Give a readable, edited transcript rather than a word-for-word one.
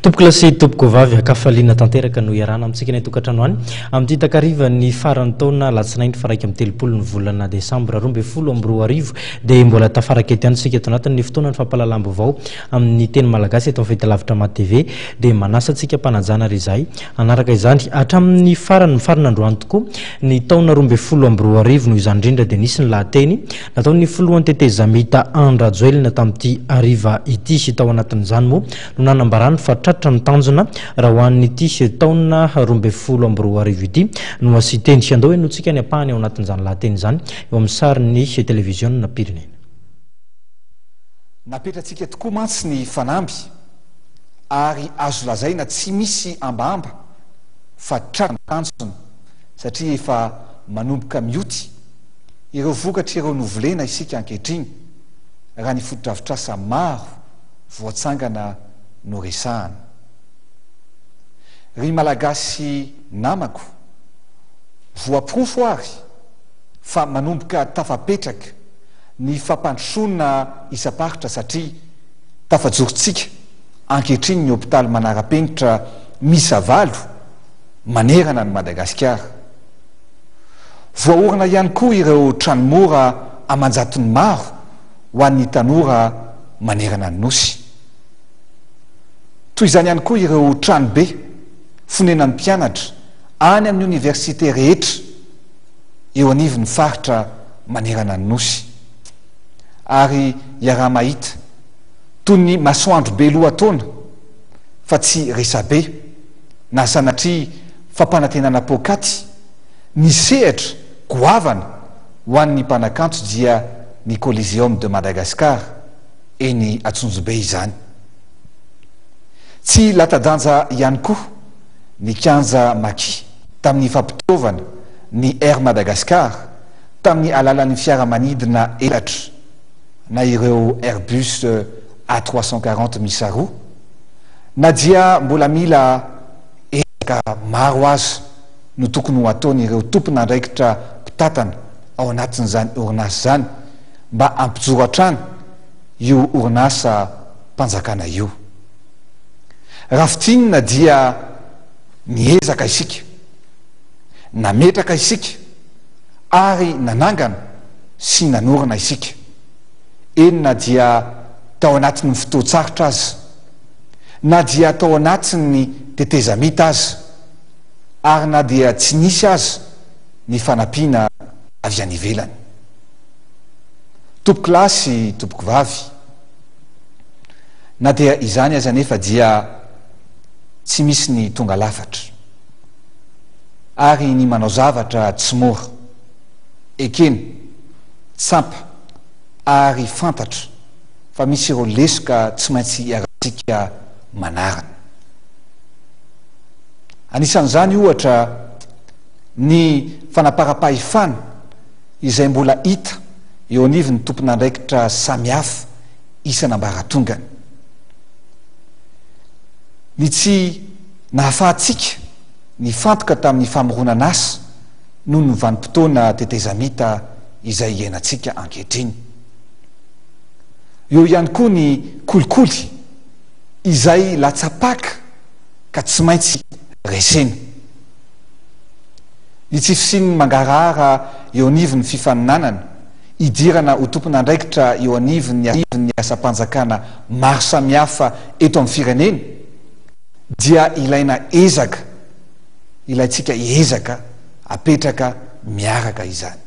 Topoklasy topoko vavy hakafaliana tanteraka no iarana amintsika ny tokatrano any amin'ity takariva ny farany taona latsinainy faraika amin'ny telopolo ny volana desambra 2024 dia mbola tafaraka eto ihany sika eto anatin'ny fotoana ny fampahalalam-baovao amin'ny teny malagasy eto amin'ny fahitalavitra ma TV dia manasa antsika mpanajana ry izay anaraka izany hatramin'ny farany androany tokoa ny taona 2024 no izany indrindra dia nisy ny lahateny nataon'ny Filohan'ny Tetezamita Rajoelina tamin'ity hariva ity tao anatin'izany moa no nanambarany fa tratra ny tanjona raha hoan'ny ity taona 2024 ity no asiteny andao hoe notsika ny apahany ao anatin'izany lahateny izany eo amin'ny sariny televiziona na pirenena. Napetratsika tokoa mantsy ny fanamby ary azo lazaina tsy misy ambamba fa tratra ny tanjona satria efa manomboka mioty ireo vokatra ireo novolena isika ankehitriny raha ny fotodrafitrasa maro voatsangana no resahana. Ry malagasy namako voaprofo ary fa manomboka tafapetraka ny fampandrosoana isaparitra satria tafajorontsika ankehitriny ny hopitaly manara-penitra misy avalo manerana ny Madagasikara. Voaorina ihany koa ireo tranomora amanjatony maro ho an'ny tanora manerana ny nosy. Toy izany ihany koa ireo tranobe fonenan'ny mpianatra any amin'ny université rehetra eo anivon'ny faritra manerana ny nosy. Ary iaraha mahita toy ny masoandro be lohataona fa tsy resabe na sanatria fampanantenana pokaty ny sehatra goavana ho an'ny mpanakanto dia ny Coliseum de Madagascar eny Atsonjobe izany. Tsy latadanja ihany koa ny kianja maki tamin'ny fampitaovana ny Air Madagascar tamin'ny alalan'ny fiaramanidina elatra na ireo Airbus A340 misa roa na dia mbola mila ezaka maro azo no tokony ho ataony ireo tompon'andraikitra mpitatana ao anatin'izany orinasa zany mba ampijoro hatrany io orinasa mpanjakana io. Raha fitinina dia niezaka isika, nametraka isika ary nanangana sy nanorina isika. Eny na dia tao anatin'ny fotoatsarotra azy na dia tao anatin'ny tetezamita azy ary na dia tsy nisy azy ny fanampiana avy any ivelany. Topokolasy topoko vavy na dia izany aza nefa dia tsy misy ny tonga lafatra ary ny manao zavatra tsy mora ekeny tsampa ary fantatra fa misy ireo lesoka tsy maintsy iaratsika manarana. Anisan'izany ohatra ny fanaparam-pahefana izay mbola hita eo anivon'ny tompon'andraikitra samihafa isan'ambaratongany. Ny tsy nahafahantsika ny fantoka tamin'ny famoronana asa noho ny vanim-potoana tetezamita izay iainantsika ankehitriny. Eo ihany koa ny kolikoly izay latsapaka ka tsy maintsy resena. Ny tsy fisin'ny mangarahara eo anivon'ny fifaninanana idirana ho tompon'andraikitra eo anivon'ny asa-panjakana maro samihafa eto amin'ny firenena dia ilaina ezaka, ilaintsika ezaka apetraka miaraka izany.